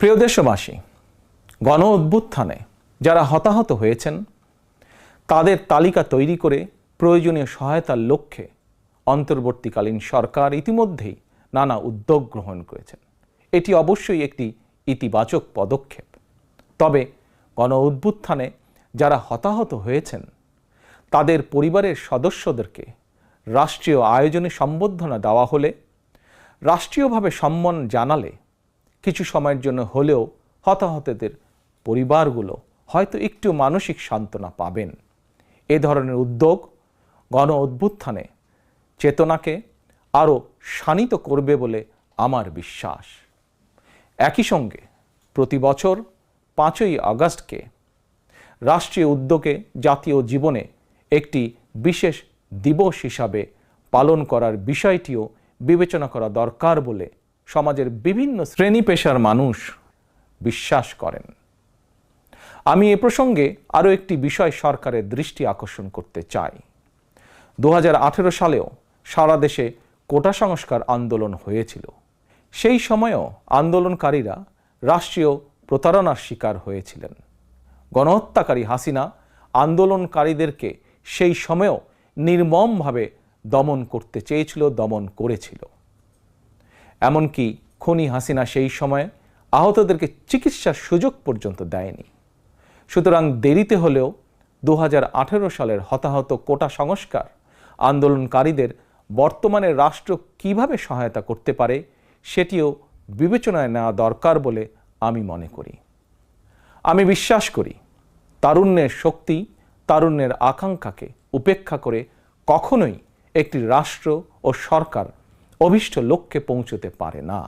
প্রিয় দেশবাসী, গণ অভ্যুত্থানে যারা হতাহত হয়েছেন তাদের তালিকা তৈরি করে প্রয়োজনীয় সহায়তার লক্ষ্যে অন্তর্বর্তীকালীন সরকার ইতিমধ্যেই নানা উদ্যোগ গ্রহণ করেছেন। এটি অবশ্যই একটি ইতিবাচক পদক্ষেপ। তবে গণ অভ্যুত্থানে যারা হতাহত হয়েছেন তাদের পরিবারের সদস্যদেরকে রাষ্ট্রীয় আয়োজনে সম্বর্ধনা দেওয়া হলে, রাষ্ট্রীয়ভাবে সম্মান জানালে কিছু সময়ের জন্য হলেও হতাহতদের পরিবারগুলো হয়তো একটু মানসিক সান্ত্বনা পাবেন। এ ধরনের উদ্যোগ গণ অভ্যুত্থানে চেতনাকে আরও শানিত করবে বলে আমার বিশ্বাস। একই সঙ্গে প্রতি বছর 5ই আগস্টকে রাষ্ট্রীয় উদ্যোগে জাতীয় জীবনে একটি বিশেষ দিবস হিসাবে পালন করার বিষয়টিও বিবেচনা করা দরকার বলে সমাজের বিভিন্ন শ্রেণী পেশার মানুষ বিশ্বাস করেন। আমি এ প্রসঙ্গে আরও একটি বিষয় সরকারের দৃষ্টি আকর্ষণ করতে চাই। 2018 সালেও সারা দেশে কোটা সংস্কার আন্দোলন হয়েছিল। সেই সময়েও আন্দোলনকারীরা রাষ্ট্রীয় প্রতারণার শিকার হয়েছিলেন। গণহত্যাকারী হাসিনা আন্দোলনকারীদেরকে সেই সময়েও নির্মমভাবে দমন করতে চেয়েছিল, দমন করেছিল। এমনকি খুনি হাসিনা সেই সময়ে আহতদেরকে চিকিৎসার সুযোগ পর্যন্ত দেয়নি। সুতরাং দেরিতে হলেও 2018 সালের হতাহত কোটা সংস্কার আন্দোলনকারীদের বর্তমানে রাষ্ট্র কিভাবে সহায়তা করতে পারে সেটিও বিবেচনায় নেওয়া দরকার বলে আমি মনে করি। আমি বিশ্বাস করি তারুণ্যের শক্তি, তারুণ্যের আকাঙ্ক্ষাকে উপেক্ষা করে কখনোই একটি রাষ্ট্র ও সরকার অভীষ্ট লক্ষ্যে পৌঁছতে পারে না।